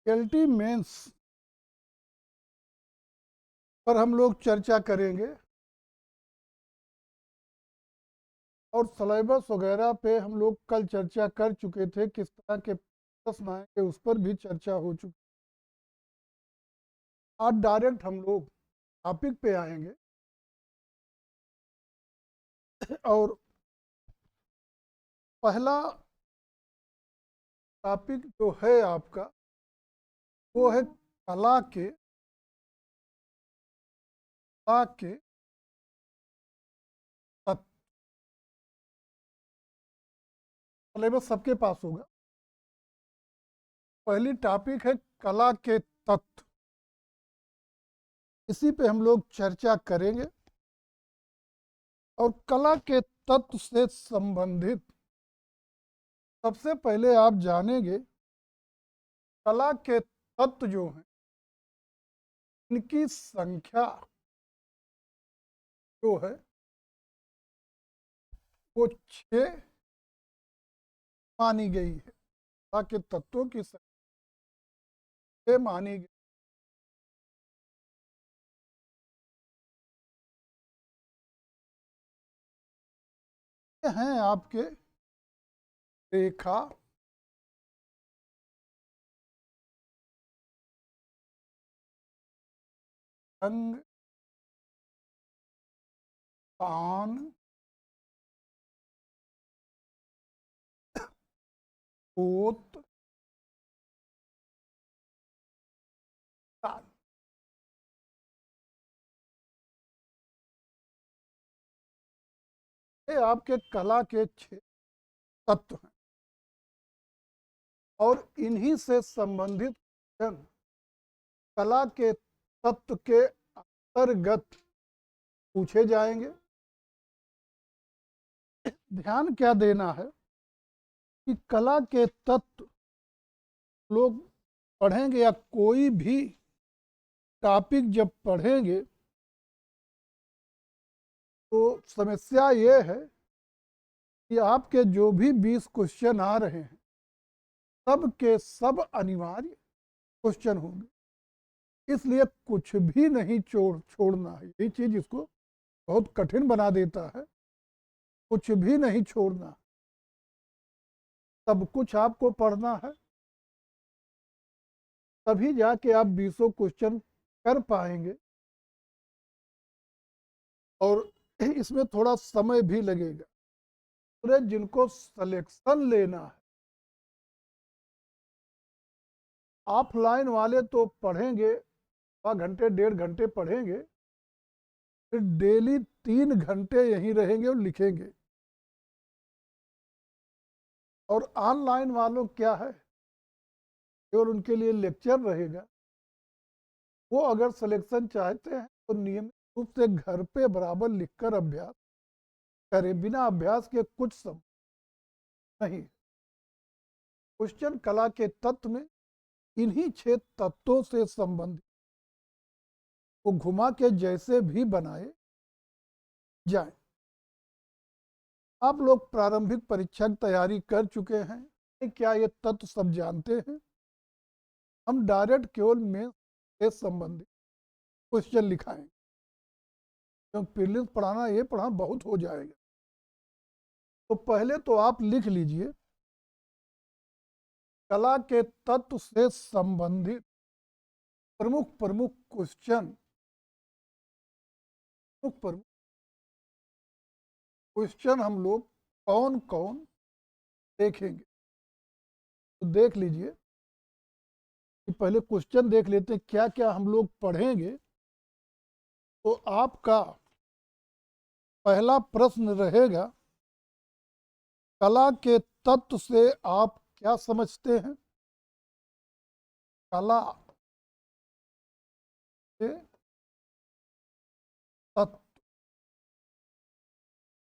LT mains पर हम लोग चर्चा करेंगे और सिलेबस वगैरह पे हम लोग कल चर्चा कर चुके थे, किस तरह के प्रश्न आएंगे उस पर भी चर्चा हो चुकी। आज डायरेक्ट हम लोग टॉपिक पे आएंगे और पहला टॉपिक जो है आपका वो है कला के तत्व। सिलेबस सबके पास होगा। पहली टॉपिक है कला के तत्व, इसी पे हम लोग चर्चा करेंगे और कला के तत्व से संबंधित सबसे पहले आप जानेंगे कला के तत्व जो हैं इनकी संख्या जो है वो 6 मानी गई है। कला के तत्वों की संख्या 6 मानी गई। ये हैं आपके रेखा, रंग, तान, पोत, ताल। ये आपके कला के 6 तत्व हैं और इन्हीं से संबंधित कला के तत्व के अंतर्गत पूछे जाएंगे। ध्यान क्या देना है कि कला के तत्व लोग पढ़ेंगे या कोई भी टॉपिक जब पढ़ेंगे तो समस्या ये है कि आपके जो भी 20 क्वेश्चन आ रहे हैं सब के सब अनिवार्य क्वेश्चन होंगे, इसलिए कुछ भी नहीं छोड़ना है। यही चीज इसको बहुत कठिन बना देता है। कुछ भी नहीं छोड़ना, सब कुछ आपको पढ़ना है, तभी जाके आप 20 क्वेश्चन कर पाएंगे और इसमें थोड़ा समय भी लगेगा। तो जिनको सिलेक्शन लेना है, ऑफलाइन वाले तो पढ़ेंगे, 1.5 घंटे 1.5 घंटे पढ़ेंगे, फिर डेली 3 घंटे यहीं रहेंगे और लिखेंगे। और ऑनलाइन वालों क्या है, केवल उनके लिए लेक्चर रहेगा। वो अगर सिलेक्शन चाहते हैं तो नियमित रूप से घर पे बराबर लिखकर अभ्यास करें, बिना अभ्यास के कुछ सब नहीं। क्वेश्चन कला के तत्व में इन्हीं 6 तत्वों से संबंधित वो घुमा के जैसे भी बनाए जाए। आप लोग प्रारंभिक परीक्षा की तैयारी कर चुके हैं, क्या ये तत्व सब जानते हैं? हम डायरेक्ट केवल मेंस से संबंधित क्वेश्चन लिखाएं, क्योंकि प्रीलिम्स पढ़ाना ये पढ़ाना बहुत हो जाएगा। तो पहले तो आप लिख लीजिए कला के तत्व से संबंधित प्रमुख प्रमुख क्वेश्चन, क्वेश्चन हम लोग कौन कौन देखेंगे। तो देख लीजिए कि पहले क्वेश्चन देख लेते हैं क्या क्या हम लोग पढ़ेंगे। तो आपका पहला प्रश्न रहेगा कला के तत्व से आप क्या समझते हैं? कला के तत्व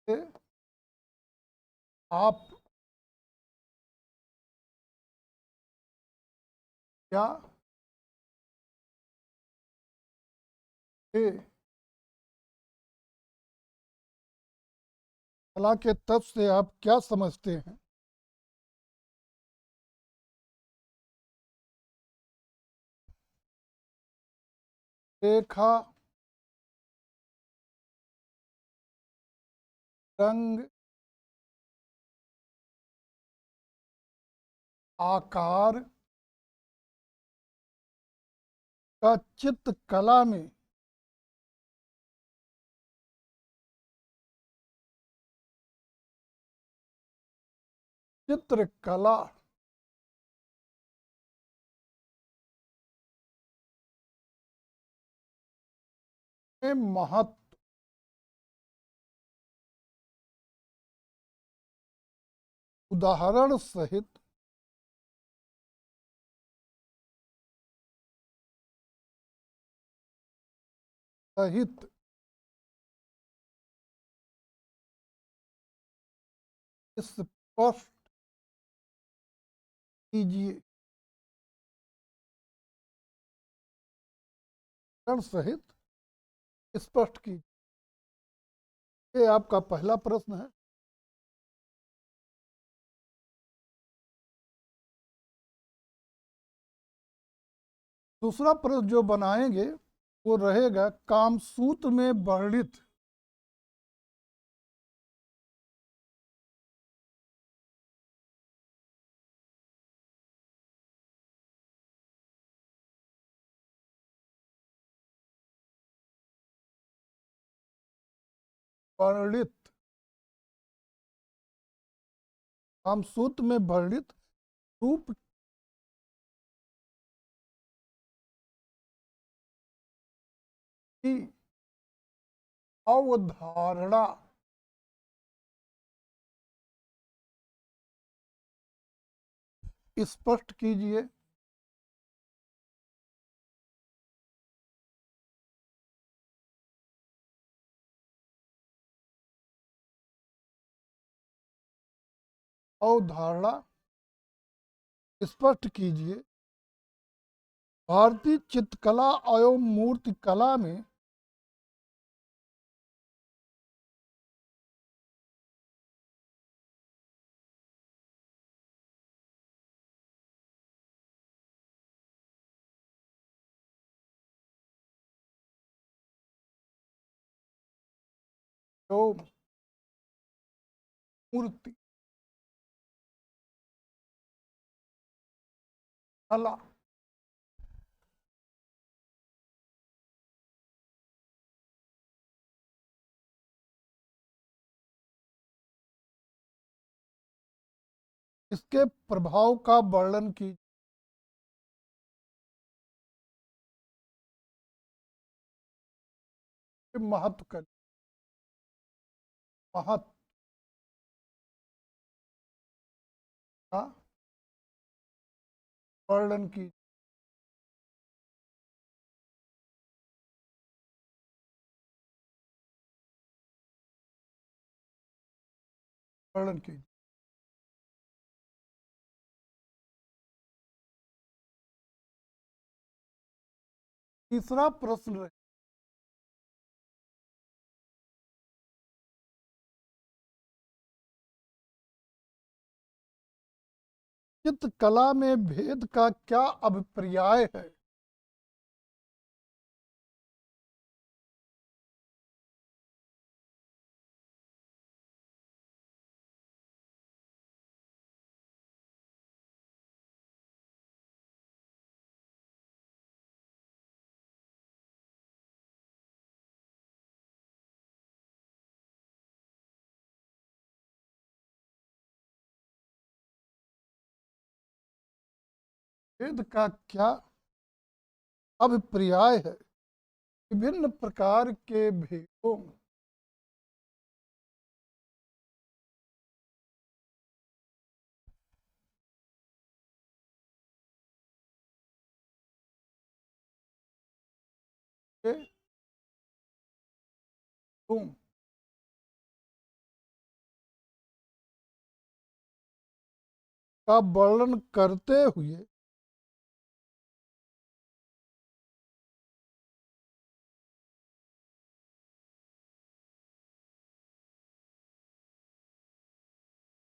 से आप क्या है? कला के तत्व से आप क्या समझते हैं? रेखा, रंग, आकार का चित्रकला में चित्रकला में महत्व, उदाहरण सहित सहित स्पष्ट कीजिए, सहित स्पष्ट कीजिए। ये आपका पहला प्रश्न है। दूसरा प्रश्न जो बनाएंगे वो रहेगा कामसूत्र में वर्णित वर्णित कामसूत्र में वर्णित रूप की अवधारणा स्पष्ट कीजिए। अवधारणा स्पष्ट कीजिए। भारतीय चित्रकला एवं मूर्तिकला में जो मूर्ति कला इसके प्रभाव का वर्णन कीजिए। महत्व का महत्व का वर्णन कीजिए। वर्णन कीजिए। तीसरा प्रश्न है चित्रकला में भेद का क्या अभिप्राय है। भेद का क्या अभिप्राय है। विभिन्न प्रकार के भेदों के तुम का वर्णन करते हुए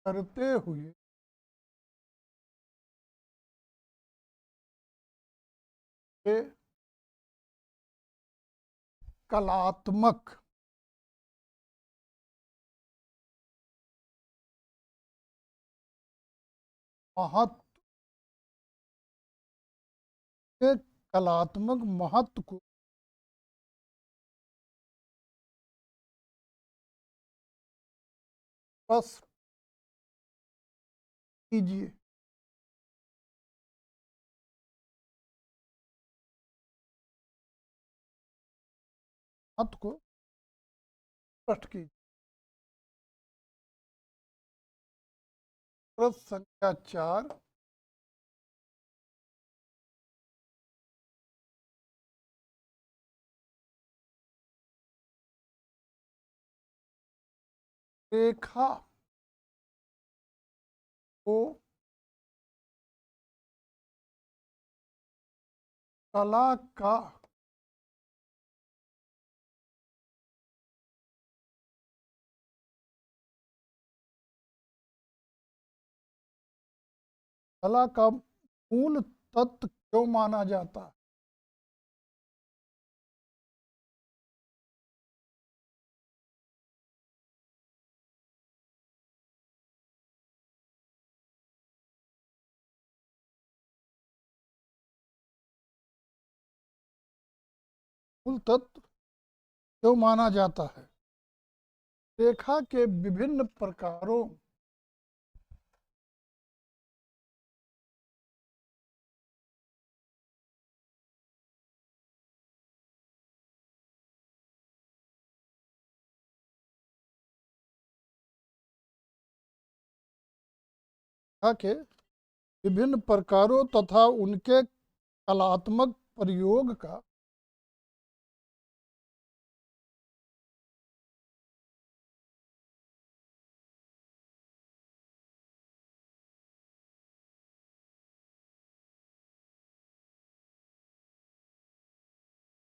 करते हुए के कलात्मक महत्व के कलात्मक महत्व को स्पष्ट कीजिए। महत्व को स्पष्ट कीजिए। प्रश्न संख्या 4, रेखा को कला का कला का मूल तत्व क्यों माना जाता है? मूल तत्व क्यों माना जाता है? रेखा के विभिन्न प्रकारों रेखा के विभिन्न प्रकारों तथा उनके कलात्मक प्रयोग का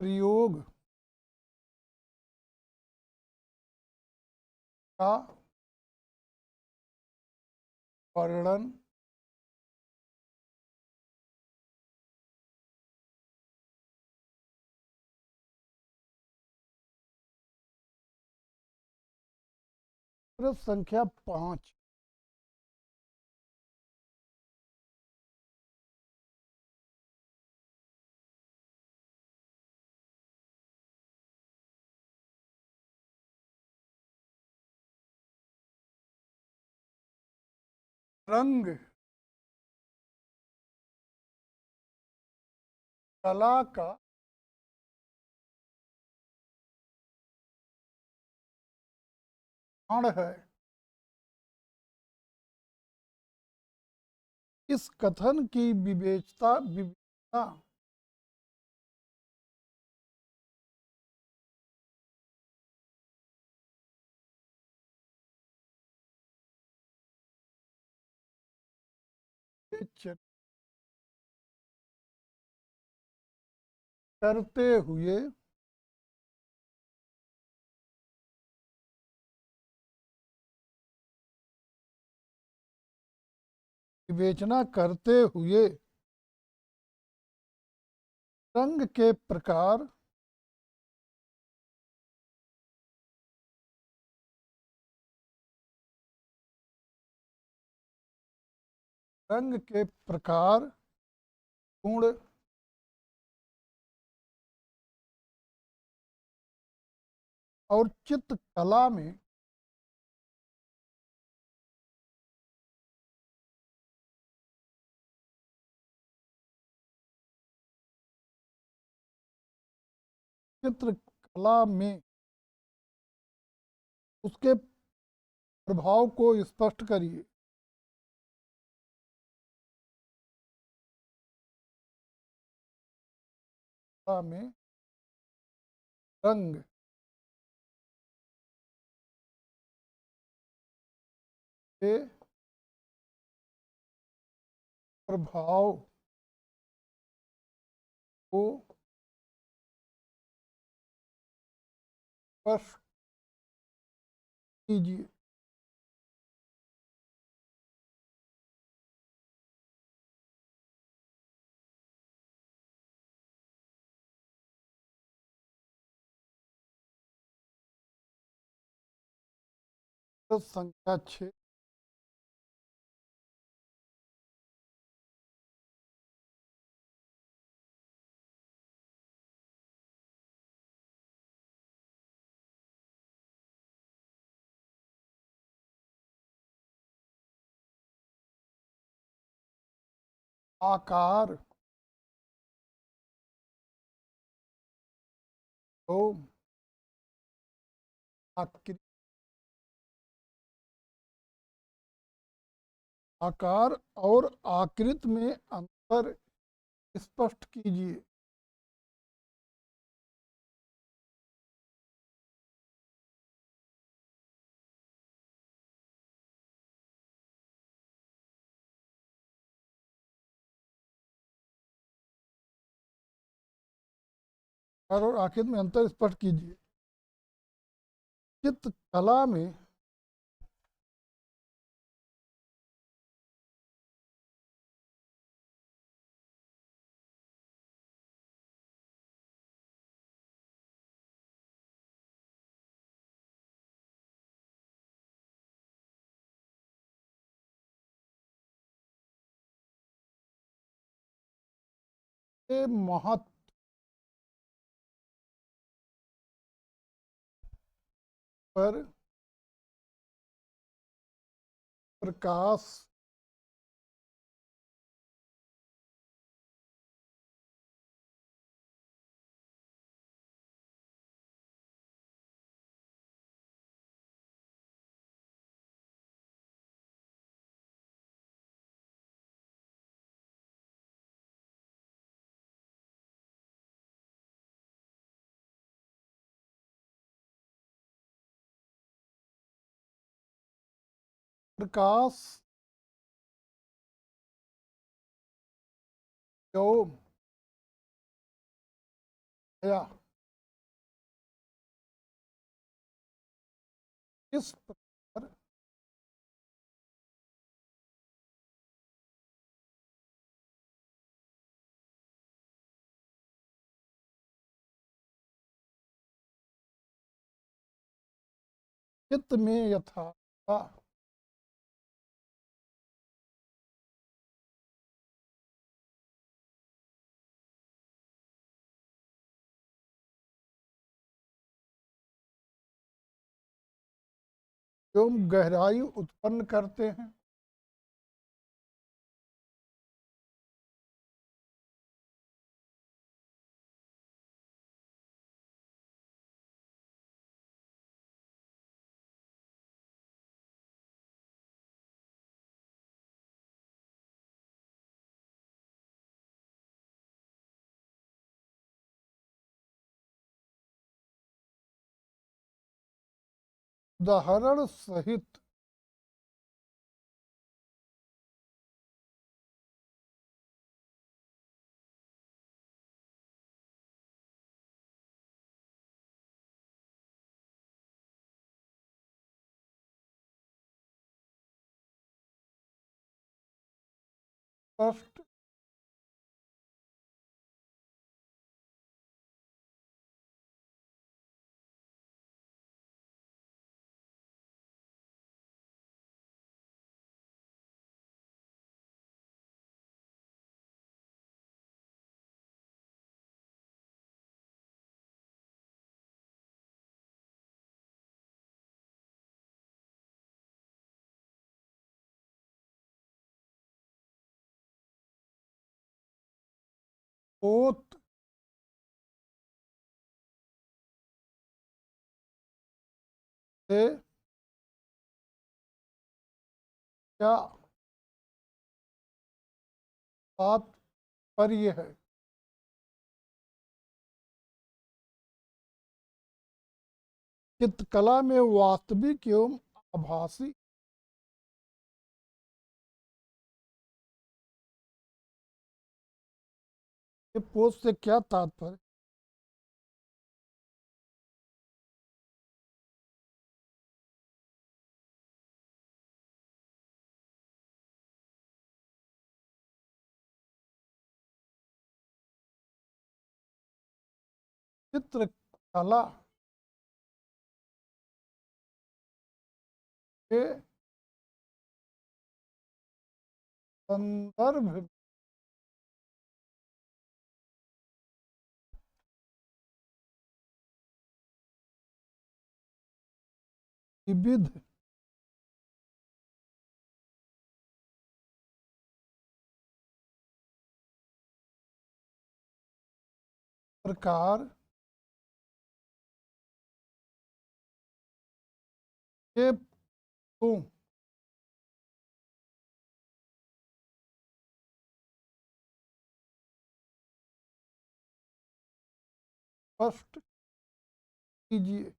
प्रयोग का वर्णन प्रश्न संख्या 5, रंग कला का प्राण है। इस कथन की विवेचना करते हुए विवेचना करते हुए रंग के प्रकार रंग के प्रकार गुण और चित्रकला में चित्रकला में उसके प्रभाव को स्पष्ट करिए। कला में रंग के प्रभाव को स्पष्ट कीजिए। तो संख्या 6, आकार, तो आकृति, आकार और आकृति में अंतर स्पष्ट कीजिए। आकार और आकृति में अंतर स्पष्ट कीजिए। चित्रकला में के महत्व पर प्रकाश प्रकाश एवं छाया किस प्रकार चित्त में यथार्थ एवं गहराई उत्पन्न करते हैं। उदाहरण सहित स्पष्ट पोत से क्या तात्पर्य है। चित्रकला में वास्तविक एवं आभासी के पोत से क्या तात्पर्य। चित्रकला के संदर्भ में विविध प्रकार के पोतों स्पष्ट कीजिए।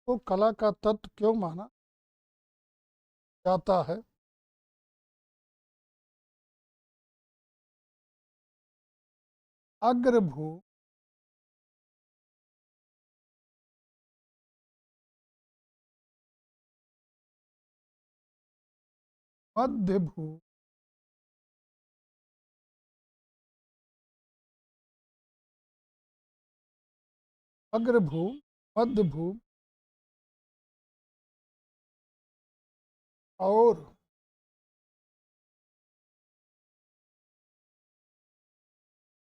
तो कला का तत्व क्यों माना जाता है? अग्रभू मध्यभू अग्रभू मध्यभू और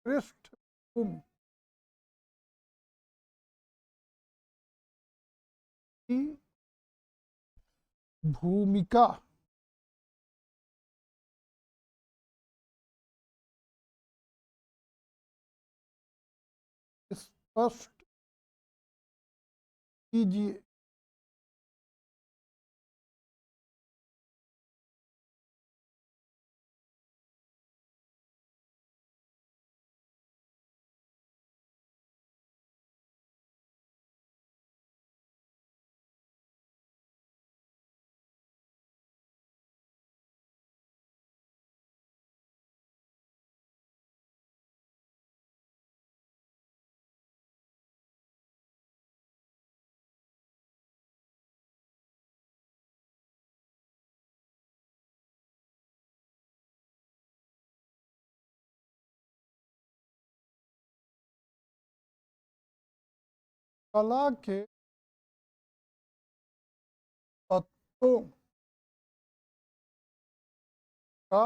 पृष्ठभूमि की भूमिका स्पष्ट कीजिए। कला के तत्वों का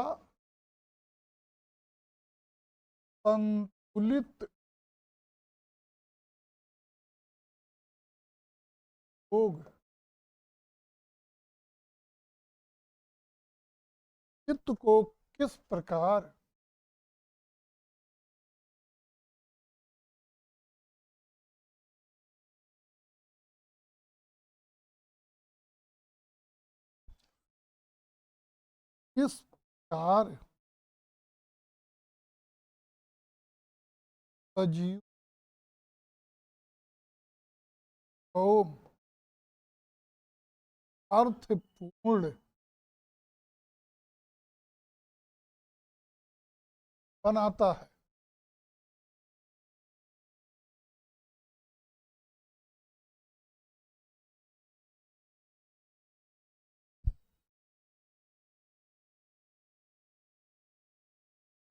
संतुलित योग चित्त को किस प्रकार किस प्रकार सजीव एवं अर्थपूर्ण बनाता है?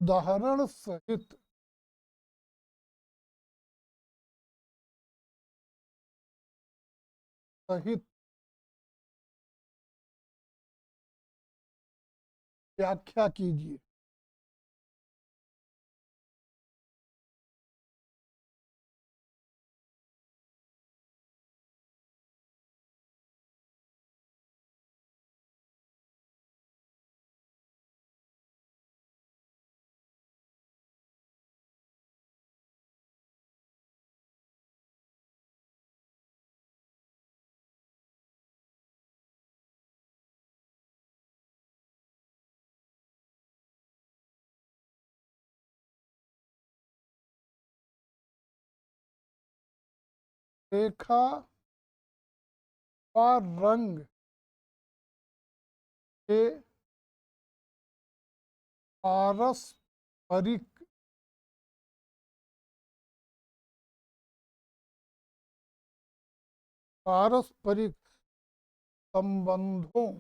उदाहरण सहित सहित व्याख्या कीजिए। रेखा व रंग के पारस्परिक पारस्परिक संबंधों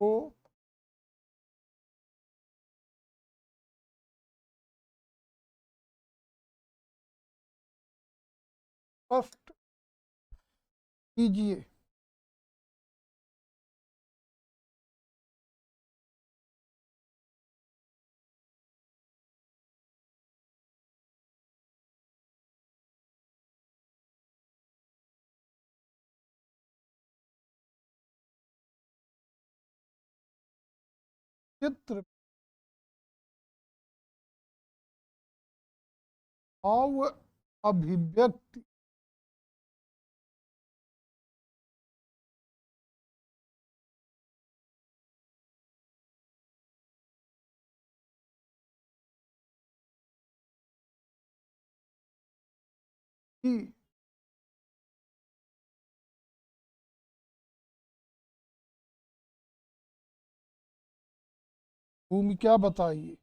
को स्पष्ट कीजिए। चित्र भाव अभिव्यक्ति की भूमिका बताइए।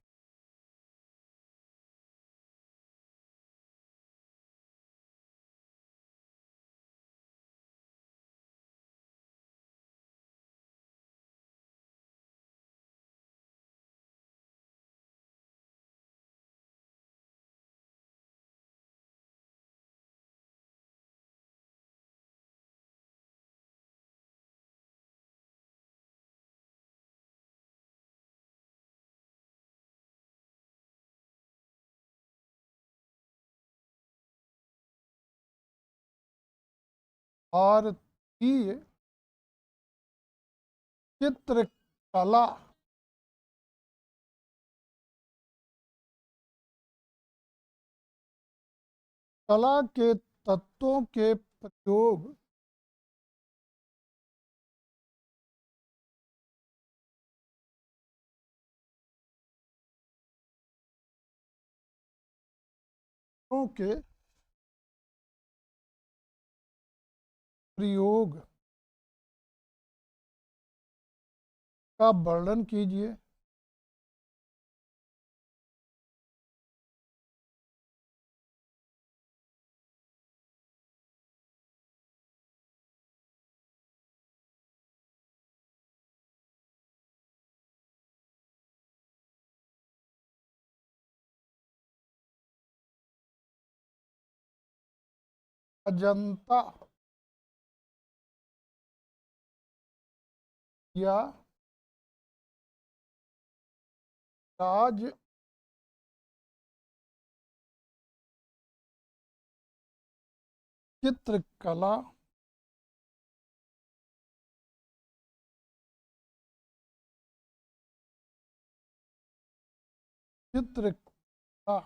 भारतीय चित्रकला कला के तत्वों के प्रयोग के प्रयोग का वर्णन कीजिए। अजंता या राज चित्रकला चित्रकला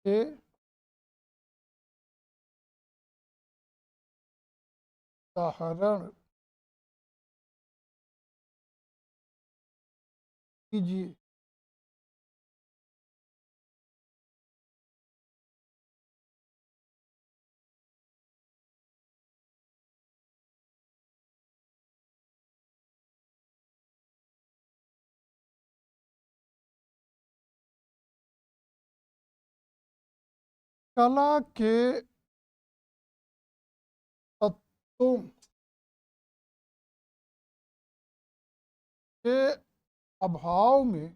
के उदाहरण कीजिए। कला के तत्वों के अभाव में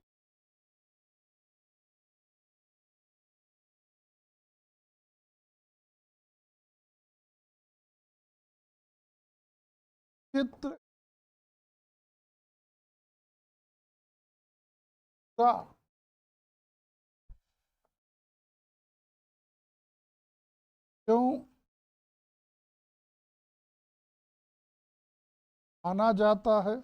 चित्र का क्यों माना जाता है।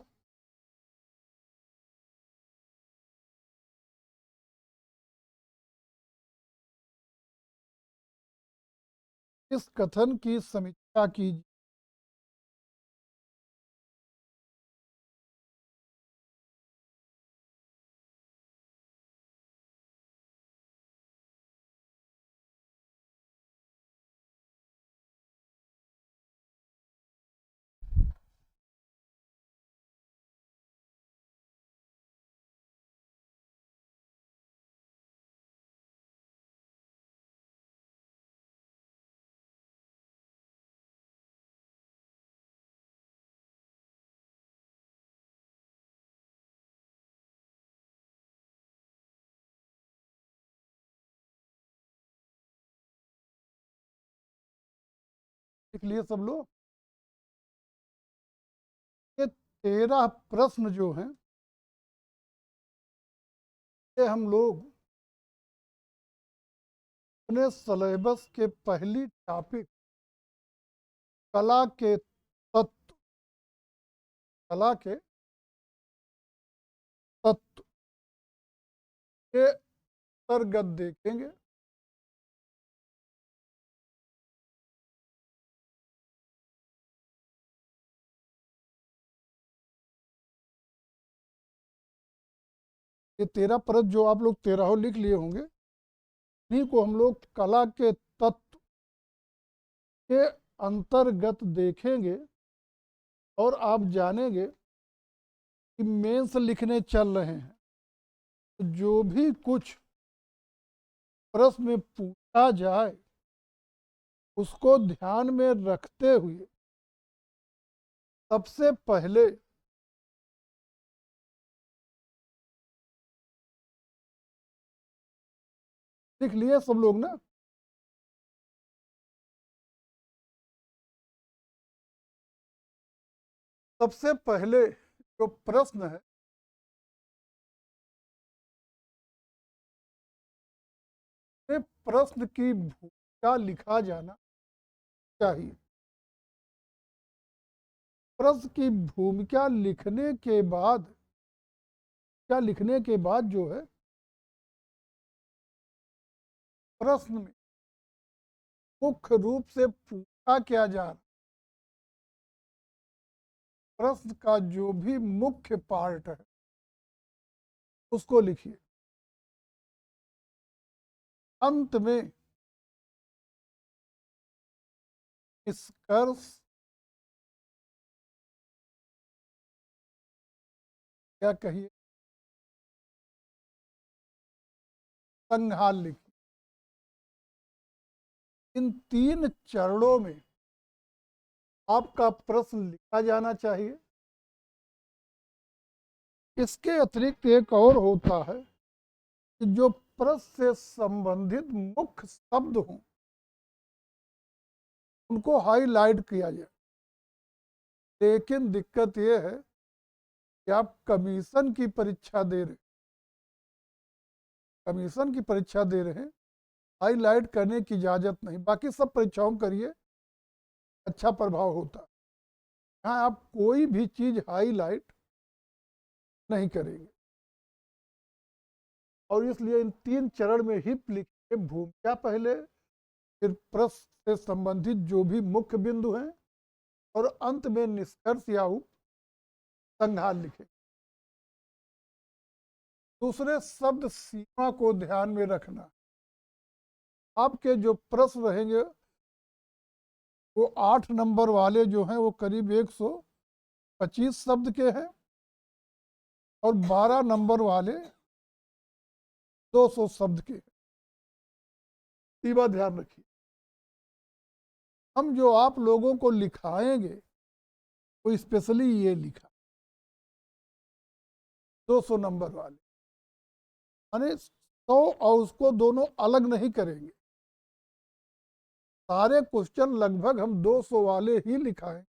इस कथन की समीक्षा कीजिए। लिख लिए सब लोग? ये 13 प्रश्न जो हैं ये हम लोग अपने सिलेबस के पहली टॉपिक कला के तत्व, कला के तत्व के अंतर्गत देखेंगे। ये 13 प्रश्न जो आप लोग 13 लिख लिए होंगे, इन्हीं को हम लोग कला के तत्व के अंतर्गत देखेंगे और आप जानेंगे कि मेंस लिखने चल रहे हैं तो जो भी कुछ प्रश्न में पूछा जाए उसको ध्यान में रखते हुए सबसे पहले लिख लिए सब लोग ना? सबसे पहले जो प्रश्न है ये प्रश्न की भूमिका लिखा जाना चाहिए। प्रश्न की भूमिका लिखने के बाद क्या लिखने के बाद जो है प्रश्न में मुख्य रूप से पूछा क्या जा रहा, प्रश्न का जो भी मुख्य पार्ट है उसको लिखिए। अंत में निष्कर्ष क्या कहिए, संज्ञान लिखिए। इन 3 चरणों में आपका प्रश्न लिखा जाना चाहिए। इसके अतिरिक्त एक और होता है कि जो प्रश्न से संबंधित मुख्य शब्द हों उनको हाईलाइट किया जाए। लेकिन दिक्कत ये है कि आप कमीशन की परीक्षा दे रहे, कमीशन की परीक्षा दे रहे हैं, हाईलाइट करने की इजाज़त नहीं। बाकी सब परीक्षाओं करिए, अच्छा प्रभाव होता है। यहाँ आप कोई भी चीज़ हाईलाइट नहीं करेंगे और इसलिए इन 3 चरण में ही लिखिए। भूमिका पहले, फिर प्रश्न से संबंधित जो भी मुख्य बिंदु हैं और अंत में निष्कर्ष या संज्ञान लिखें। दूसरे शब्द सीमा को ध्यान में रखना। आपके जो प्रश्न रहेंगे वो 8 नंबर वाले जो हैं वो करीब 125 शब्द के हैं और 12 नंबर वाले 200 शब्द के। ये बात ध्यान रखिए। हम जो आप लोगों को लिखाएंगे वो स्पेशली ये लिखा 200 नंबर वाले, यानी 100 और उसको दोनों अलग नहीं करेंगे। सारे क्वेश्चन लगभग हम 200 वाले ही लिखाएं।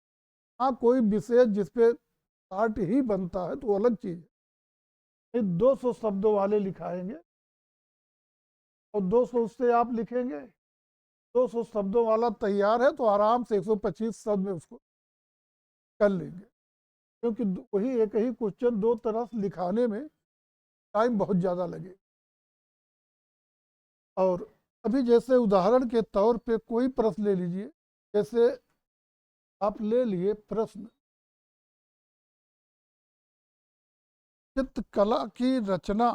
हाँ, कोई विशेष जिसपे 60 ही बनता है तो अलग चीज है। 200 शब्दों वाले लिखाएंगे और 200 उससे आप लिखेंगे। 200 शब्दों वाला तैयार है तो आराम से 125 शब्द में उसको कर लेंगे, क्योंकि वही एक ही क्वेश्चन 2 तरफ लिखाने में टाइम बहुत ज़्यादा लगे। और अभी जैसे उदाहरण के तौर पे कोई प्रश्न ले लीजिए, जैसे आप ले लिए प्रश्न चित्रकला की रचना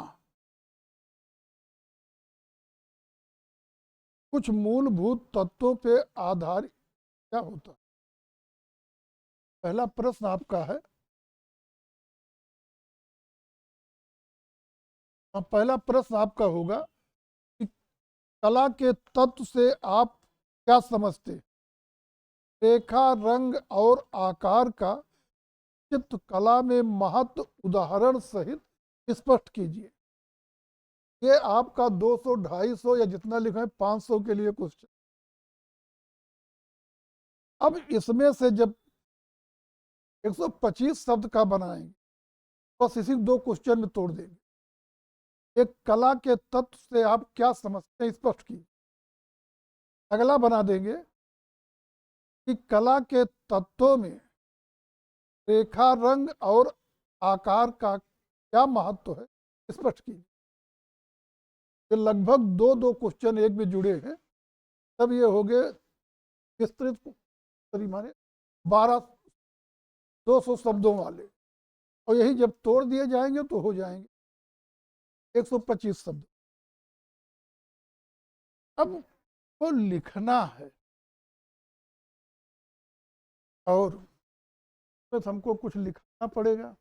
कुछ मूलभूत तत्वों पे आधारित क्या होता है। पहला प्रश्न आपका है, पहला प्रश्न आपका होगा कि कला के तत्व से आप क्या समझते। रेखा, रंग और आकार का चित्रकला में महत्व उदाहरण सहित स्पष्ट कीजिए। ये आपका 200, 250 या जितना लिखा है 500 के लिए क्वेश्चन। अब इसमें से जब 125 शब्द का बनाएंगे, बस इसी 2 क्वेश्चन में तोड़ देंगे। एक कला के तत्व से आप क्या समझते हैं, स्पष्ट कीजिए। अगला बना देंगे कि कला के तत्वों में रेखा, रंग और आकार का क्या महत्व है, स्पष्ट कीजिए। ये लगभग 2 क्वेश्चन एक में जुड़े हैं। तब ये हो गए विस्तृत सॉरी माने 200 शब्दों वाले, और यही जब तोड़ दिए जाएंगे तो हो जाएंगे 125 शब्द। अब वो लिखना है और बस हमको कुछ लिखना पड़ेगा,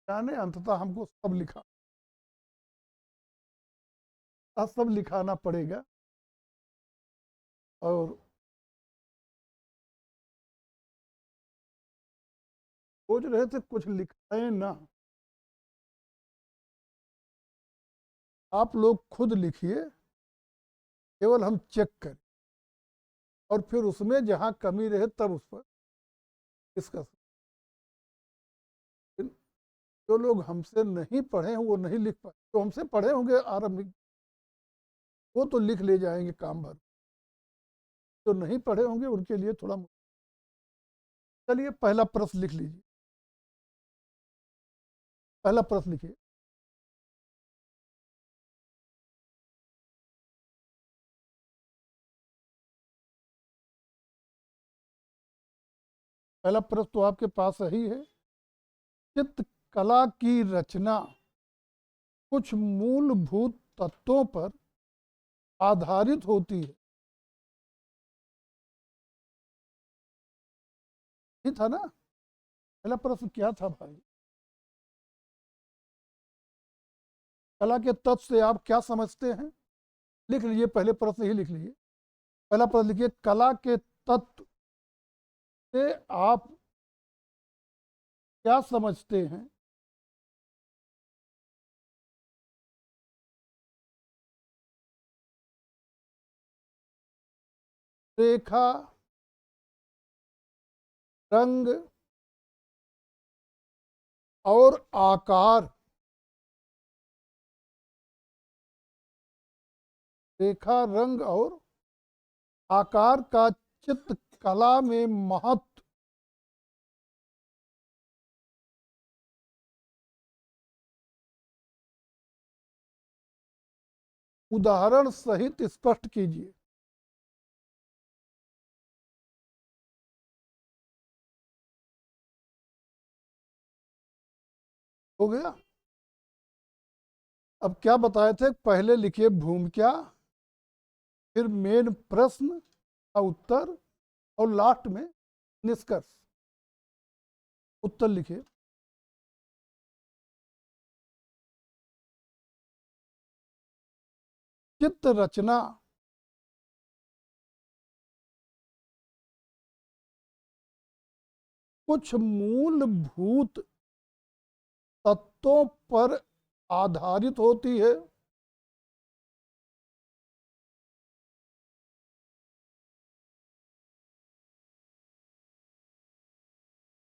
जाने अंततः हमको सब लिखा सब लिखाना पड़ेगा। और सोच रहे थे कुछ लिखाए ना, आप लोग खुद लिखिए, केवल हम चेक करें और फिर उसमें जहां कमी रहे तब उस पर डिस्कस। जो लोग हमसे नहीं पढ़े हैं वो नहीं लिख पाए, तो हमसे पढ़े होंगे आरंभिक, वो तो लिख ले जाएंगे काम भर। जो नहीं पढ़े होंगे उनके लिए थोड़ा चलिए पहला प्रश्न लिख लीजिए। पहला प्रश्न लिखिए। पहला प्रश्न तो आपके पास सही है। चित्रकला की रचना कुछ मूलभूत तत्वों पर आधारित होती है। ये था ना पहला प्रश्न, क्या था भाई? कला के तत्व से आप क्या समझते हैं? लिख लीजिए, पहले प्रश्न ही लिख लीजिए। पहला प्रश्न लिखिए, कला के तत्व से आप क्या समझते हैं? रेखा, रंग और आकार। रेखा, रंग और आकार का चित्रकला में महत्व उदाहरण सहित स्पष्ट कीजिए। हो गया। अब क्या बताए थे? पहले लिखिए भूमिका, फिर मेन प्रश्न का उत्तर, और लास्ट में निष्कर्ष। उत्तर लिखिए। चित्र रचना कुछ मूलभूत तत्वों पर आधारित होती है।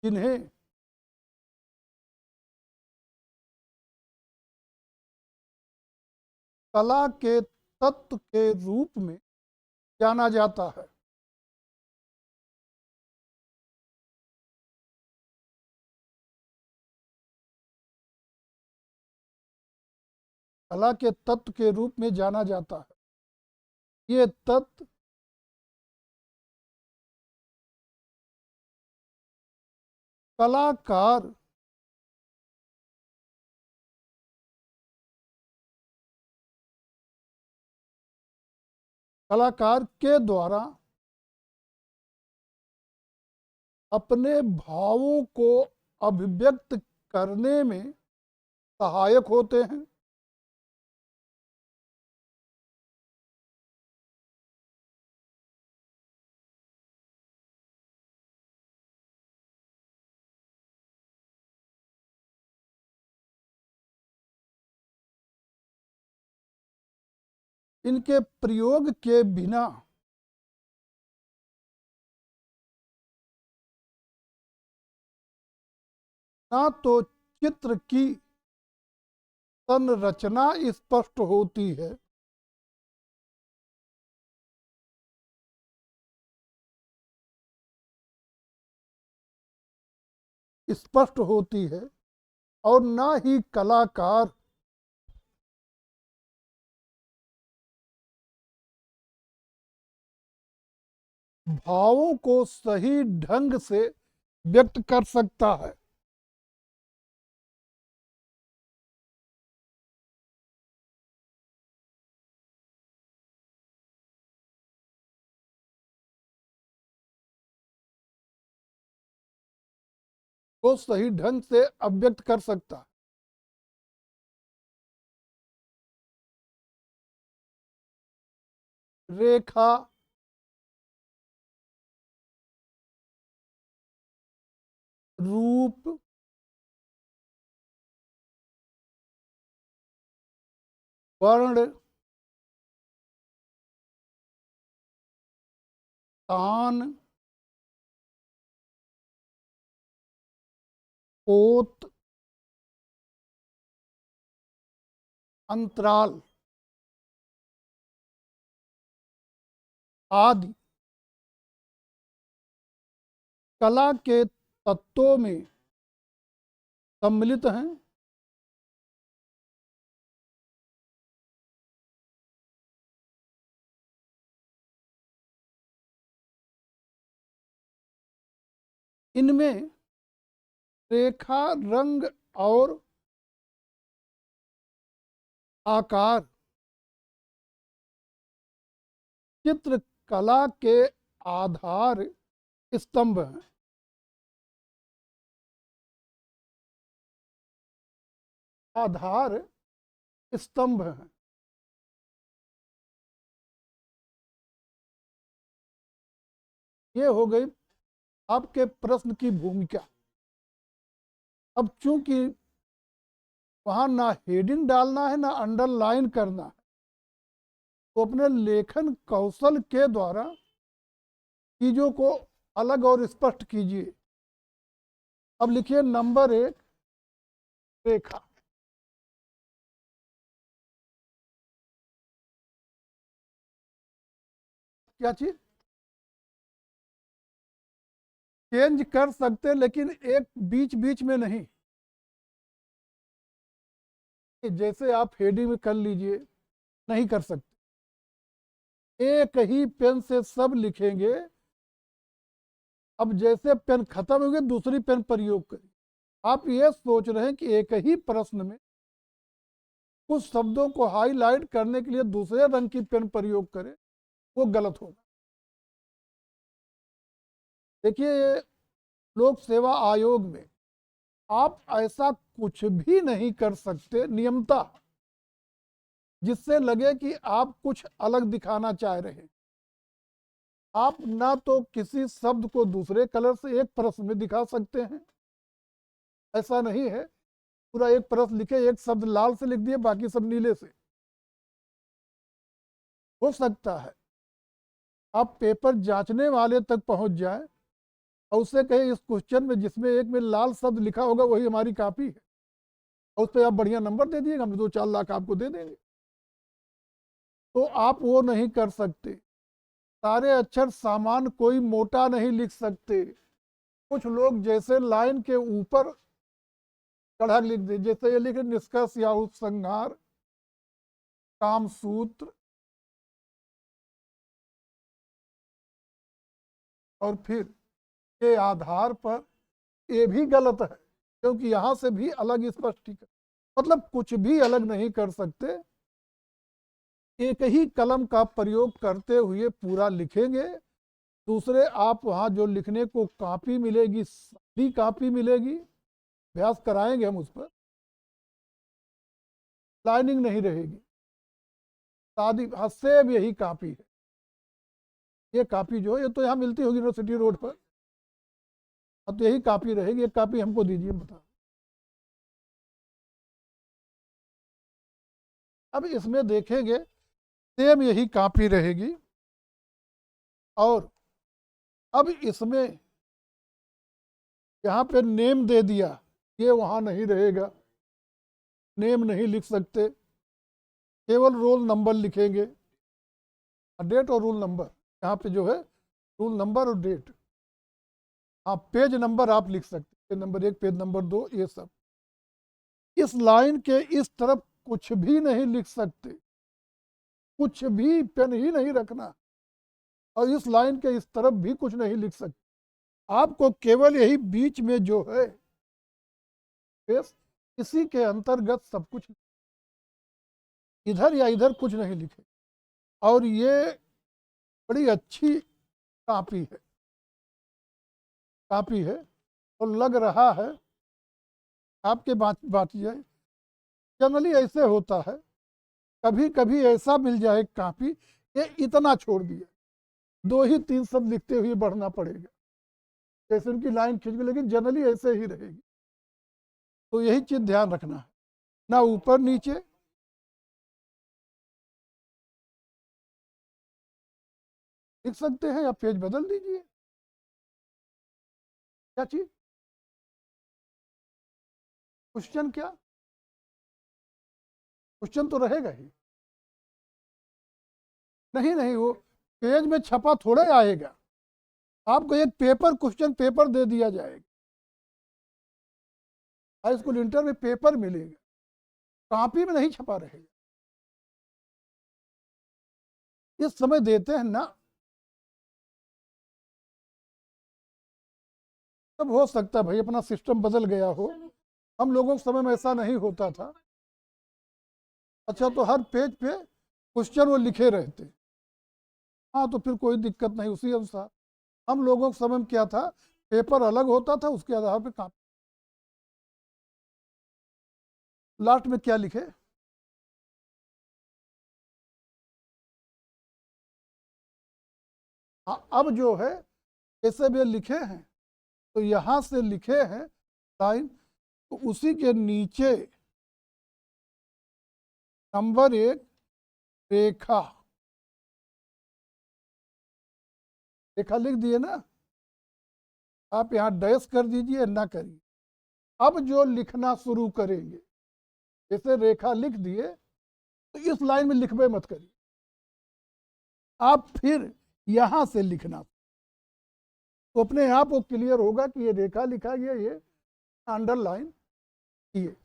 जिन्हें कला के तत्व के रूप में जाना जाता है। कला के तत्व के रूप में जाना जाता है। ये तत्व कलाकार कलाकार के द्वारा अपने भावों को अभिव्यक्त करने में सहायक होते हैं। इनके प्रयोग के बिना ना तो चित्र की संरचना स्पष्ट होती है, और ना ही कलाकार भावों को सही ढंग से व्यक्त कर सकता है। वो सही ढंग से अभिव्यक्त कर सकता है। रेखा, रूप, वर्ण, तान, पोत, अंतराल आदि कला के तत्वों में सम्मिलित हैं। इनमें रेखा, रंग और आकार चित्रकला के आधार स्तंभ हैं। आधार स्तंभ हैं। ये हो गई आपके प्रश्न की भूमिका। अब चूंकि वहां ना हेडिंग डालना है ना अंडरलाइन करना है, तो अपने लेखन कौशल के द्वारा चीजों को अलग और स्पष्ट कीजिए। अब लिखिए नंबर 1, रेखा। क्या चीज चेंज कर सकते, लेकिन एक बीच बीच में नहीं। जैसे आप हेडिंग में कर लीजिए, नहीं कर सकते। एक ही पेन से सब लिखेंगे। अब जैसे पेन खत्म हो गए, दूसरी पेन प्रयोग करें। आप ये सोच रहे हैं कि एक ही प्रश्न में कुछ शब्दों को हाईलाइट करने के लिए दूसरे रंग की पेन प्रयोग करें, वो गलत होगा। देखिए, लोक सेवा आयोग में आप ऐसा कुछ भी नहीं कर सकते नियमता जिससे लगे कि आप कुछ अलग दिखाना चाह रहे हैं। आप ना तो किसी शब्द को दूसरे कलर से एक प्रश्न में दिखा सकते हैं, ऐसा नहीं है। पूरा एक प्रश्न लिखे, एक शब्द लाल से लिख दिए, बाकी सब नीले से। हो सकता है आप पेपर जांचने वाले तक पहुंच जाए और उससे कहे इस क्वेश्चन में जिसमें एक में लाल शब्द लिखा होगा वही हमारी कॉपी है, और उस पर आप बढ़िया नंबर दे दिएगा, हम 2-4 लाख आपको दे देंगे। तो आप वो नहीं कर सकते। सारे अक्षर सामान कोई मोटा नहीं लिख सकते। कुछ लोग जैसे लाइन के ऊपर चढ़ा लिख दे, जैसे ये लिखे निष्कर्ष या उपसंहार, कामसूत्र, और फिर के आधार पर, ये भी गलत है, क्योंकि यहां से भी अलग स्पष्टीकरण, मतलब कुछ भी अलग नहीं कर सकते। एक ही कलम का प्रयोग करते हुए पूरा लिखेंगे। दूसरे आप वहाँ जो लिखने को कॉपी मिलेगी, सादी कॉपी मिलेगी, अभ्यास कराएंगे हम उस पर, लाइनिंग नहीं रहेगी, सादी। हाँ, सेम यही कॉपी है। ये कॉपी जो है ये तो यहाँ मिलती होगी यूनिवर्सिटी रोड पर। अब तो यही कॉपी रहेगी, एक कॉपी हमको दीजिए, बता। अब इसमें देखेंगे सेम यही कॉपी रहेगी, और अब इसमें यहाँ पे नेम दे दिया, ये वहाँ नहीं रहेगा, नेम नहीं लिख सकते, केवल रोल नंबर लिखेंगे, डेट और रोल नंबर। यहाँ पे जो है रोल नंबर और डेट। हाँ, पेज नंबर आप लिख सकते, पेज नंबर 1, पेज नंबर 2, ये सब। इस लाइन के इस तरफ कुछ भी नहीं लिख सकते, कुछ भी, पेन ही नहीं रखना, और इस लाइन के इस तरफ भी कुछ नहीं लिख सकते। आपको केवल यही बीच में जो है स्पेस, इसी के अंतर्गत सब कुछ, इधर या इधर कुछ नहीं लिखे। और ये बड़ी अच्छी कापी है, कापी है, और लग रहा है आपके बात जाए। जनरली ऐसे होता है, कभी कभी ऐसा मिल जाए कापी, ये इतना छोड़ दिया, 2 ही 3 शब्द लिखते हुए बढ़ना पड़ेगा, जैसे उनकी लाइन खींच गई, लेकिन जनरली ऐसे ही रहेगी। तो यही चीज ध्यान रखना है, ना ऊपर नीचे। लिख सकते हैं या पेज बदल दीजिए, क्या चीज, क्वेश्चन क्या, क्वेश्चन तो रहेगा ही। नहीं नहीं, वो पेज में छपा थोड़े आएगा, आपको एक पेपर, क्वेश्चन पेपर दे दिया जाएगा, हाई स्कूल इंटर में पेपर मिलेगा, कॉपी में नहीं छपा रहेगा। इस समय देते हैं ना, तब हो सकता है भाई अपना सिस्टम बदल गया हो, हम लोगों के समय में ऐसा नहीं होता था। अच्छा, तो हर पेज पे क्वेश्चन वो लिखे रहते, हाँ तो फिर कोई दिक्कत नहीं, उसी अनुसार। हम लोगों के समय में क्या था, पेपर अलग होता था, उसके आधार पे काम। लास्ट में क्या लिखे, हाँ अब जो है ऐसे भी लिखे हैं, तो यहाँ से लिखे हैं लाइन, तो उसी के नीचे नंबर 1 रेखा, रेखा लिख दिए ना, आप यहाँ डैश कर दीजिए, ना करिए। अब जो लिखना शुरू करेंगे, जैसे रेखा लिख दिए, तो इस लाइन में लिखबे मत करिए, आप फिर यहां से लिखना, तो अपने आप वो क्लियर होगा कि ये रेखा लिखा गया, ये अंडरलाइन किए।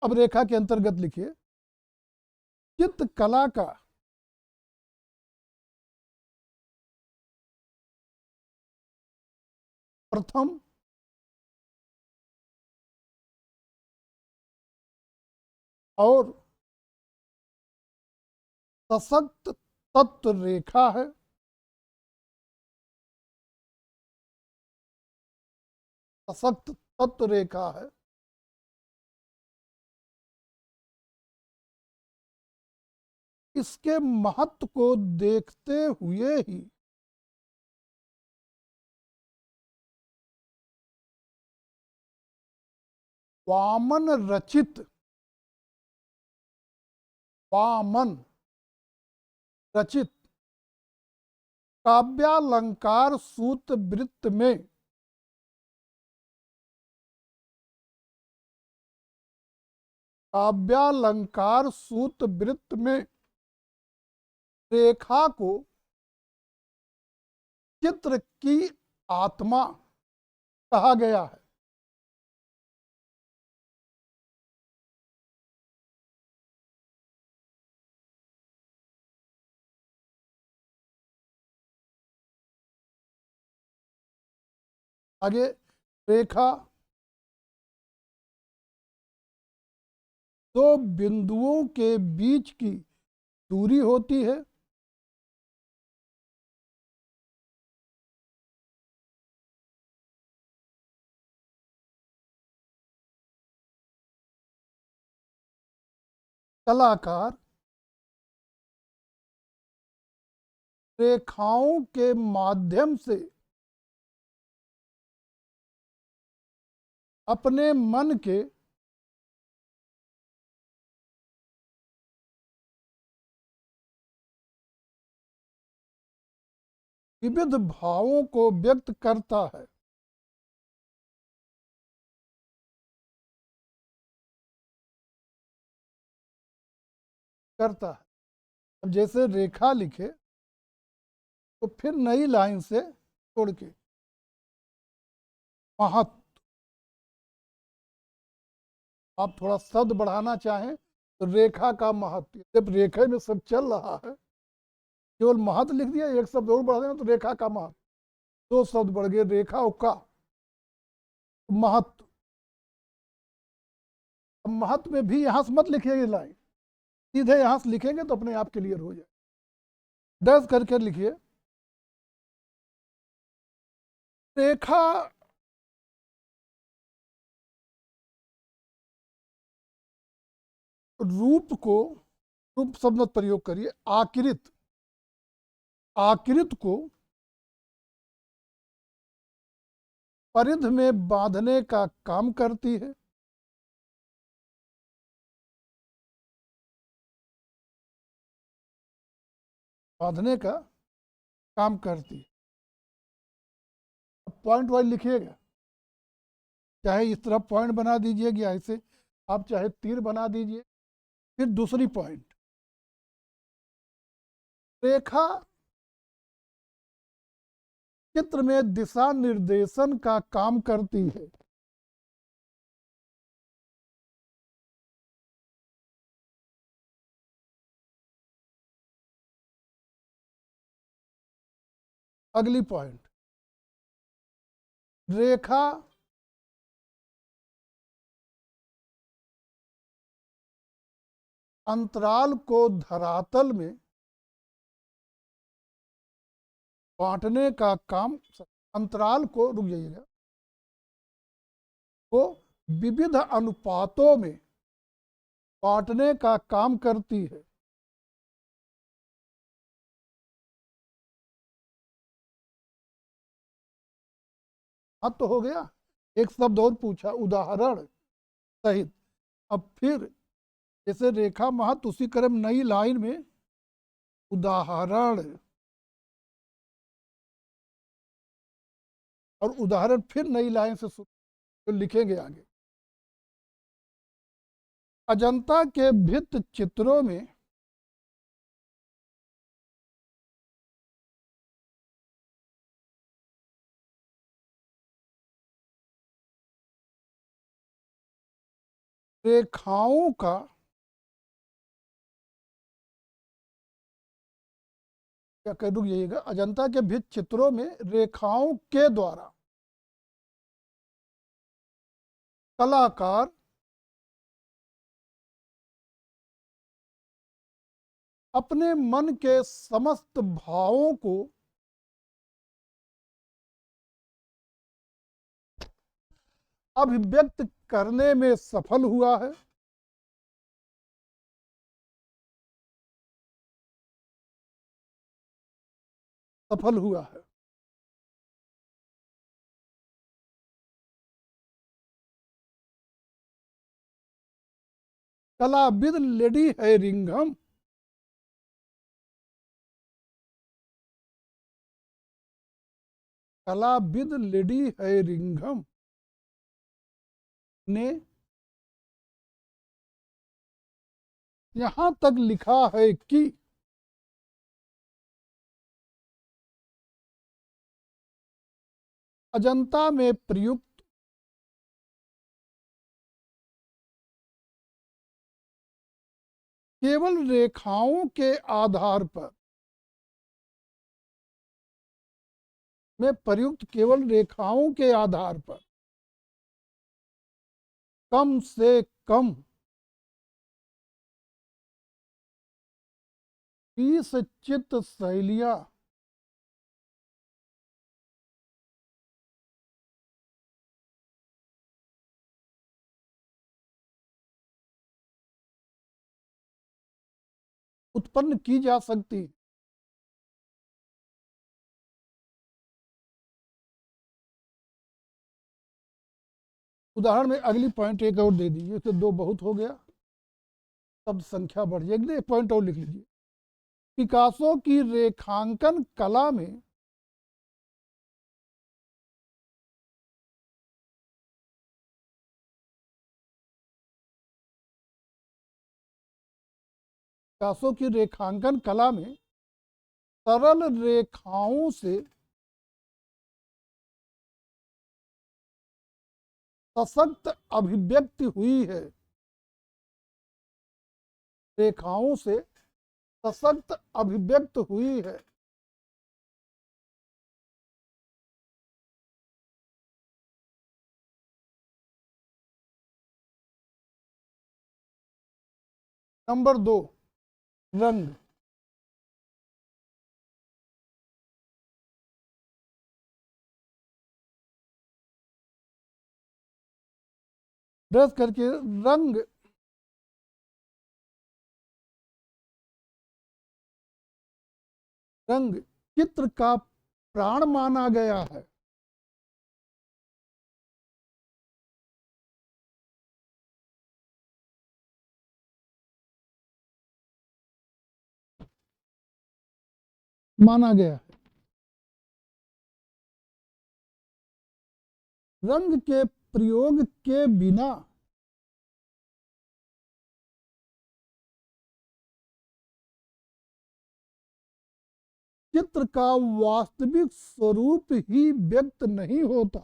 अब रेखा के अंतर्गत लिखिए, चित्रकला का प्रथम और सशक्त तत्व रेखा है, सशक्त तत्व रेखा है। इसके महत्व को देखते हुए ही वामन रचित, वामन रचित काव्यालंकार सूत्र वृत्त में काव्यालंकार सूत्र वृत्त में रेखा को चित्र की आत्मा कहा गया है। आगे, रेखा दो बिंदुओं के बीच की दूरी होती है, कलाकार रेखाओं के माध्यम से अपने मन के विविध भावों को व्यक्त करता है। करता है। अब जैसे रेखा लिखे तो फिर नई लाइन से छोड़ के महत्व, आप थोड़ा शब्द बढ़ाना चाहें तो रेखा का महत्व, जब रेखे में सब चल रहा है केवल महत्व लिख दिया, एक शब्द और बढ़ा देना तो रेखा का महत्व, दो शब्द बढ़ गए रेखा और का महत्व। अब महत्व में भी यहां से मत लिखिएगा लाइन, सीधे यहां से लिखेंगे तो अपने आप क्लियर हो जाए। डैश करके लिखिए रेखा रूप को, रूप शब्द मत प्रयोग करिए, आकृत, आकृत को परिधि में बांधने का काम करती है। बांधने का काम करती है। अब पॉइंट वाइज लिखिएगा, चाहे इस तरह पॉइंट बना दीजिएगा या ऐसे आप चाहे तीर बना दीजिए। फिर दूसरी पॉइंट, रेखा चित्र में दिशा निर्देशन का काम करती है। अगली पॉइंट, रेखा अंतराल को धरातल में बांटने का काम, अंतराल को, रुक जाइएगा, को विविध अनुपातों में बांटने का काम करती है। अब तो हो गया, एक शब्द और पूछा उदाहरण सहित। अब फिर जैसे रेखा महत्व उसी क्रम नई लाइन में उदाहरण, और उदाहरण फिर नई लाइन से तो लिखेंगे आगे। अजंता के भित्ति चित्रों में रेखाओं का क्या कह, रुक जाइएगा, अजंता के भित्ति चित्रों में रेखाओं के द्वारा कलाकार अपने मन के समस्त भावों को अभिव्यक्त करने में सफल हुआ है। सफल हुआ है। कलाविद लेडी हैरिंघम कलाविद लेडी हैरिंघम ने यहां तक लिखा है कि अजंता में प्रयुक्त केवल रेखाओं के आधार पर, में प्रयुक्त केवल रेखाओं के आधार पर कम से कम 20 चित्र शैलियां उत्पन्न की जा सकती। उदाहरण में अगली पॉइंट एक और दे दीजिए, तो दो बहुत हो गया, तब संख्या बढ़ जाएगी। एक पॉइंट और लिख लीजिए, पिकासो की रेखांकन कला में पिकासो की रेखांकन कला में सरल रेखाओं से सशक्त अभिव्यक्ति हुई है। रेखाओं से सशक्त अभिव्यक्त हुई है। नंबर 2, रंग। ब्रश करके रंग रंग चित्र का प्राण माना गया है। माना गया है। रंग के प्रयोग के बिना चित्र का वास्तविक स्वरूप ही व्यक्त नहीं होता।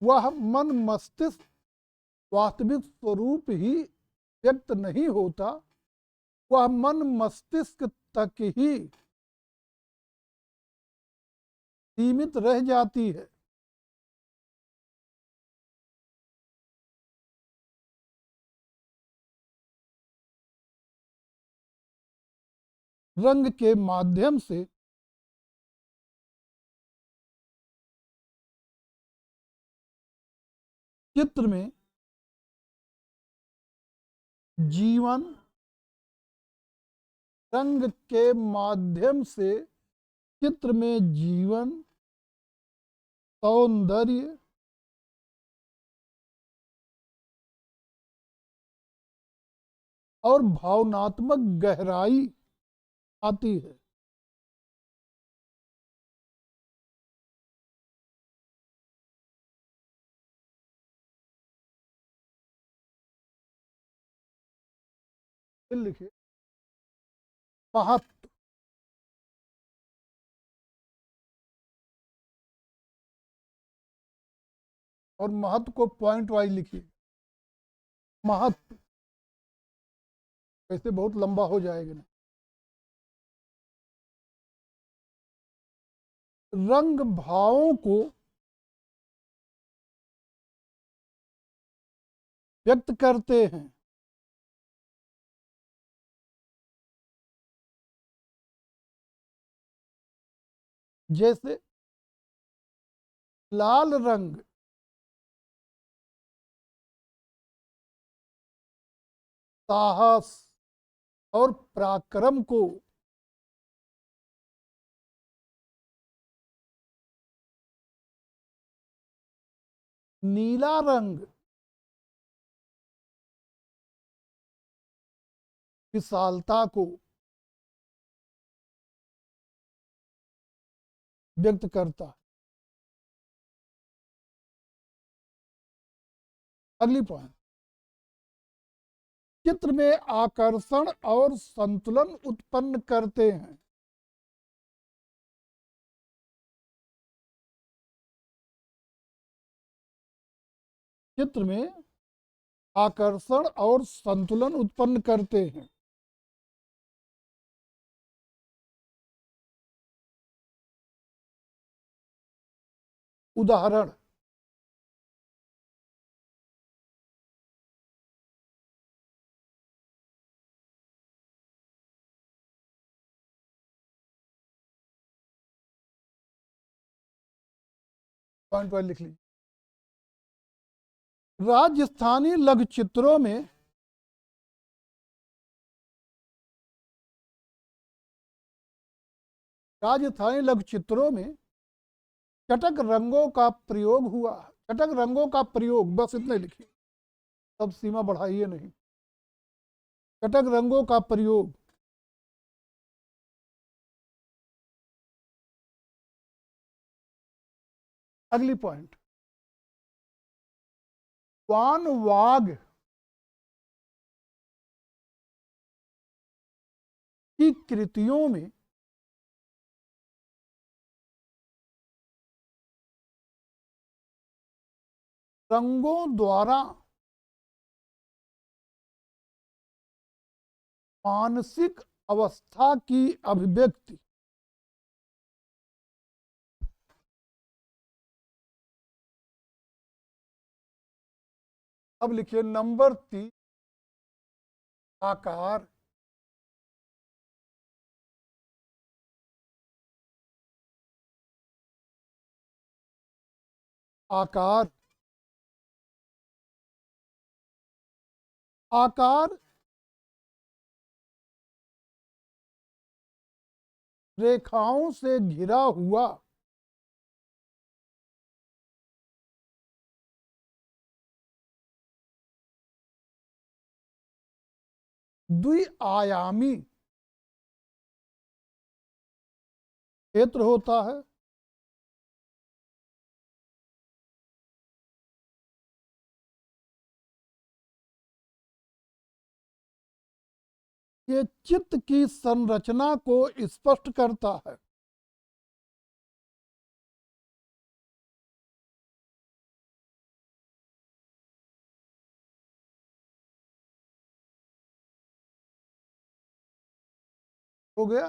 वह मन मस्तिष्क वास्तविक स्वरूप ही व्यक्त नहीं होता। वह मन मस्तिष्क तक ही सीमित रह जाती है। रंग के माध्यम से चित्र में जीवन, रंग के माध्यम से चित्र में जीवन, सौंदर्य, और भावनात्मक गहराई आती है। फिर लिखिए महत्व। और महत्व को पॉइंट वाइज लिखिए। महत्व ऐसे बहुत लंबा हो जाएगा ना। रंग भावों को व्यक्त करते हैं। जैसे लाल रंग साहस और पराक्रम को, नीला रंग विशालता को व्यक्त करता है। अगली पॉइंट, चित्र में आकर्षण और संतुलन उत्पन्न करते हैं। चित्र में आकर्षण और संतुलन उत्पन्न करते हैं। उदाहरण, पॉइंट वाइज लिख लीजिए। राजस्थानी लघु चित्रों में चटक रंगों का प्रयोग हुआ। चटक रंगों का प्रयोग, बस इतने लिखिए, तब सीमा बढ़ाइए नहीं। चटक रंगों का प्रयोग अगली पॉइंट, वान वाग की कृतियों में रंगों द्वारा मानसिक अवस्था की अभिव्यक्ति अब लिखिए नंबर 3, आकार। आकार, आकार रेखाओं से घिरा हुआ द्विआयामी क्षेत्र होता है। ये चित्त की संरचना को स्पष्ट करता है। हो गया।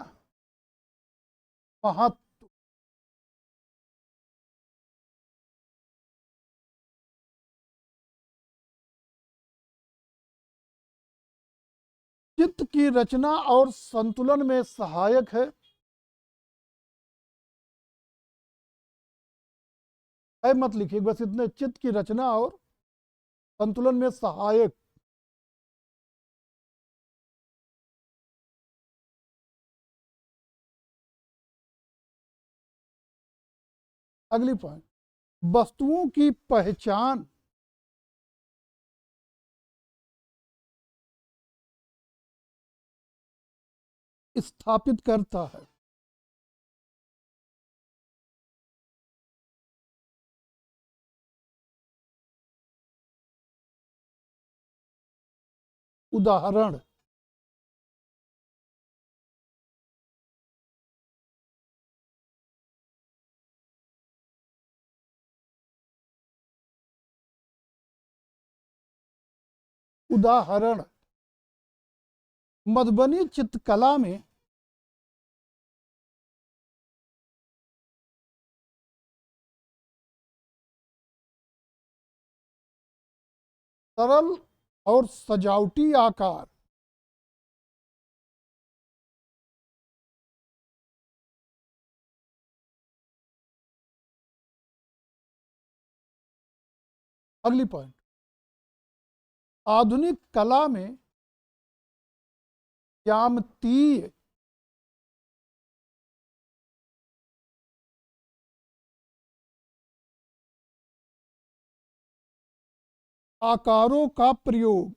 महत्व, चित्त की रचना और संतुलन में सहायक है मत लिखिए, बस इतने, चित्त की रचना और संतुलन में सहायक। अगली पॉइंट, वस्तुओं की पहचान स्थापित करता है। उदाहरण, उदाहरण, मधुबनी चित्रकला में सरल और सजावटी आकार अगली पॉइंट, आधुनिक कला में ज्यामितीय आकारों का प्रयोग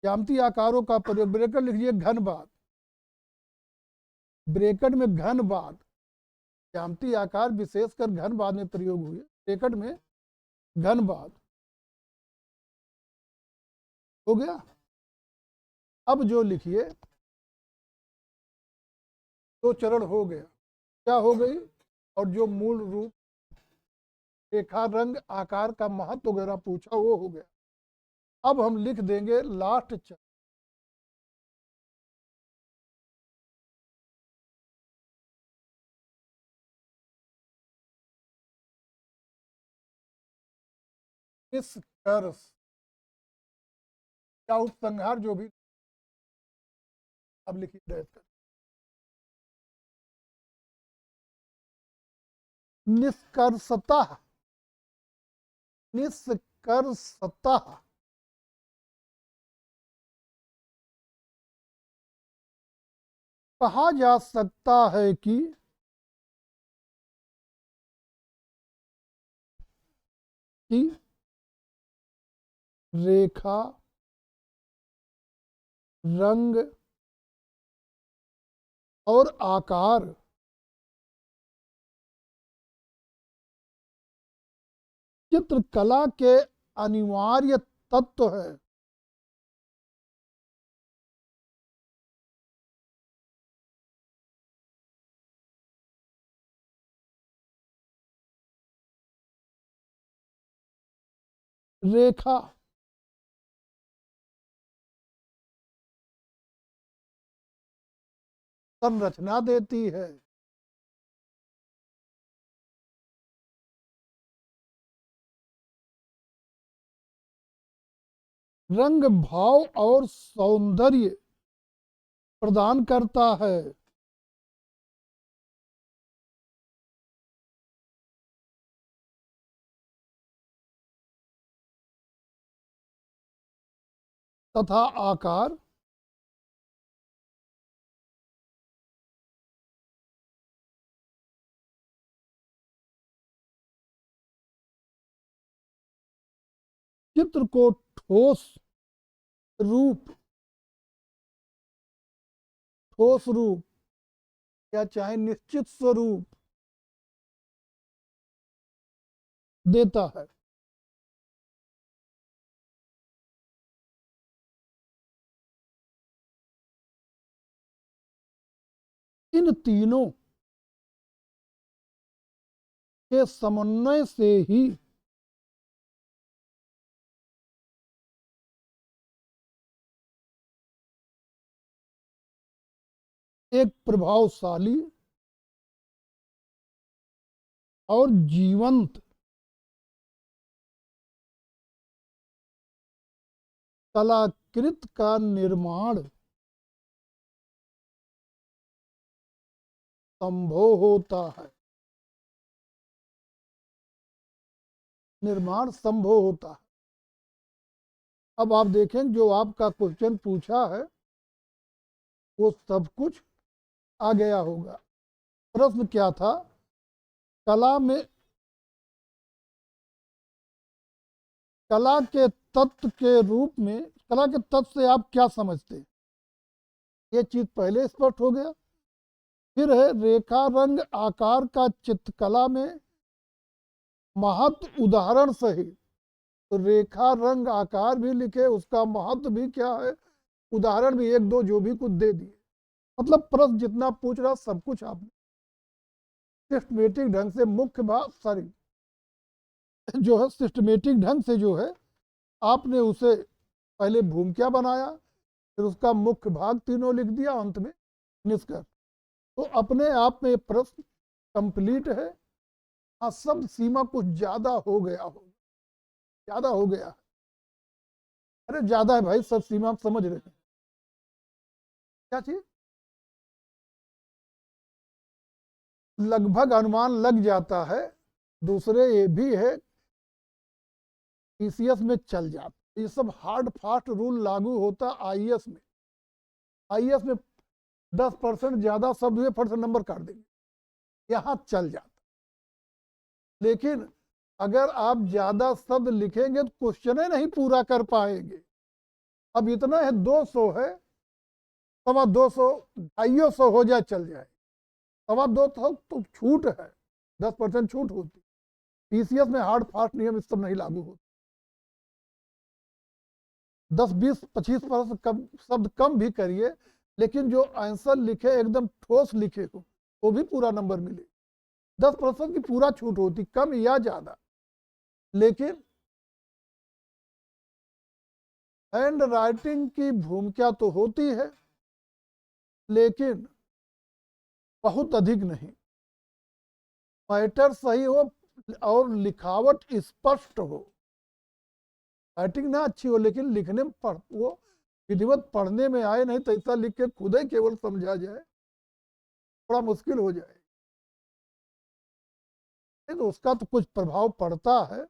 ज्यामितीय आकारों का प्रयोग, ब्रैकेट लिखिए घनबाद, ब्रैकेट में घनबाद, ज्यामितीय आकार विशेषकर घनबाद में प्रयोग हुए, ब्रैकेट में घनबाद। हो गया। अब जो लिखिए, दो चरण हो गया, क्या हो गई, और जो मूल रूप रेखा रंग आकार का महत्व वगैरह पूछा वो हो गया। अब हम लिख देंगे लास्ट चरण, निष्कर्ष या उपसंहार जो भी। अब लिखिए डैश कर, निष्कर्षतः, निष्कर्षतः कहा जा सकता है कि रेखा रंग और आकार चित्रकला के अनिवार्य तत्व है। रेखा संरचना देती है। रंग भाव और सौंदर्य प्रदान करता है। तथा आकार चित्र को ठोस रूप ठोस रूप या चाहे निश्चित स्वरूप देता है। इन तीनों के समन्वय से ही एक प्रभावशाली और जीवंत कलाकृत का निर्माण संभव होता है। निर्माण संभव होता है। अब आप देखें जो आपका क्वेश्चन पूछा है वो सब कुछ आ गया होगा। प्रश्न क्या था? कला में कला के तत्व के रूप में कला के तत्व से आप क्या समझते हैं? ये चीज पहले स्पष्ट हो गया। फिर है रेखा रंग आकार का चित्रकला में महत्व उदाहरण सहित। तो रेखा रंग आकार भी लिखे, उसका महत्व भी क्या है, उदाहरण भी एक दो जो भी कुछ दे दिए। मतलब प्रश्न जितना पूछ रहा सब कुछ आपने सिस्टमेटिक ढंग से मुख्य भाग जो है सिस्टमेटिक ढंग से जो है आपने उसे पहले भूमिका बनाया, फिर उसका मुख्य भाग तीनों लिख दिया, अंत में निष्कर्ष। तो अपने आप में प्रश्न कंप्लीट है। हाँ, सब सीमा कुछ ज्यादा हो गया हो, ज्यादा हो गया है। अरे ज्यादा है भाई, सब सीमा आप समझ रहे हैं। क्या चीज? लगभग अनुमान लग जाता है। दूसरे ये भी है, पीसीएस में चल जाता। ये सब हार्ड फास्ट रूल लागू होता आईएएस में। आईएएस में 10% ज्यादा शब्द हुए फट से नंबर काट देंगे, यहाँ चल जाता। लेकिन अगर आप ज्यादा शब्द लिखेंगे तो क्वेश्चन नहीं पूरा कर पाएंगे। अब इतना है 200 है, 250, 250 हो जाए चल जाए। 250 तो छूट है, 10% छूट होती। पीसीएस में हार्ड फास्ट नियम इस सब नहीं लागू होते। 10, 20, 25% कम शब्द कम भी करिए, लेकिन जो आंसर लिखे एकदम ठोस लिखे हो वो भी पूरा नंबर मिले। 10% की पूरा छूट होती, कम या ज्यादा। लेकिन हैंड राइटिंग की भूमिका तो होती है, लेकिन बहुत अधिक नहीं। मैटर सही हो और लिखावट स्पष्ट हो। राइटिंग ना अच्छी हो लेकिन लिखने में वो विधिवत पढ़ने में आए, नहीं तो ऐसा लिख के खुद ही केवल समझा जाए थोड़ा मुश्किल हो जाए। तो उसका तो कुछ प्रभाव पड़ता है,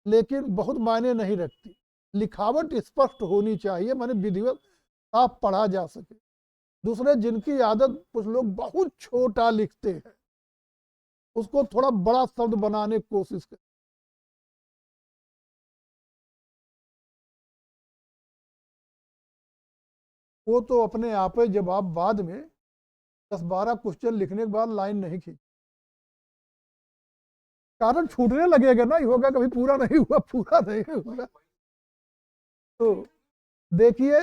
लेकिन बहुत मायने नहीं रखती। लिखावट स्पष्ट होनी चाहिए, माने विधिवत साफ पढ़ा जा सके। दूसरे जिनकी आदत, कुछ लोग बहुत छोटा लिखते हैं, उसको थोड़ा बड़ा शब्द बनाने की कोशिश करें। वो तो अपने आप है, जब आप बाद में 10-12 क्वेश्चन लिखने के बाद लाइन नहीं खींच, कारण छूटने लगेगा ना, ही होगा कभी पूरा नहीं हुआ, पूरा नहीं हुआ। तो देखिए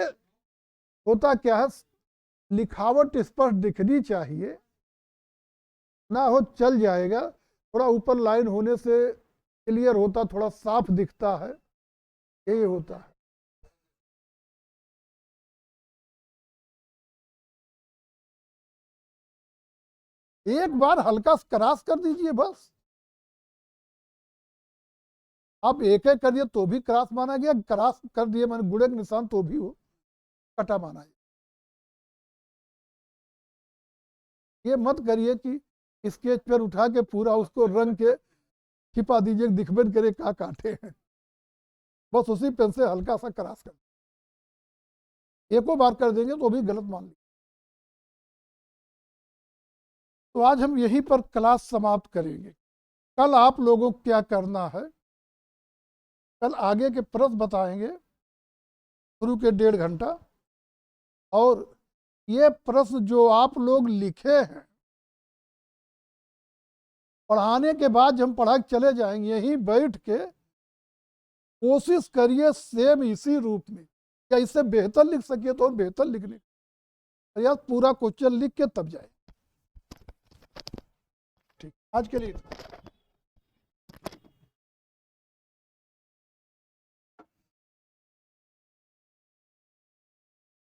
होता क्या है, लिखावट स्पष्ट दिखनी चाहिए, ना हो चल जाएगा, थोड़ा ऊपर लाइन होने से क्लियर होता, थोड़ा साफ दिखता है, यही होता है। एक बार हल्का क्रॉस कर दीजिए बस, आप एक एक करिए तो भी क्रॉस माना गया, क्रॉस कर दिए मैंने गुड़े के निशान तो भी वो कटा माना गया। ये मत करिए कि स्केच पेन उठा के पूरा उसको रंग के छिपा दीजिए, दिखबे करे कहाँ काटे हैं, बस उसी पेन से हल्का सा क्रॉस कर, एको बार कर देंगे तो भी गलत मान लीजिए। तो आज हम यहीं पर क्लास समाप्त करेंगे। कल आप लोगों को क्या करना है, कल आगे के प्रश्न बताएंगे शुरू के 1.5 घंटा, और ये प्रश्न जो आप लोग लिखे हैं पढ़ाने के बाद हम पढ़ा के चले जाएंगे, यहीं बैठ के कोशिश करिए सेम इसी रूप में, या इससे बेहतर लिख सकिए तो और बेहतर लिखने, या पूरा क्वेश्चन लिख के तब जाए। ठीक, आज के लिए।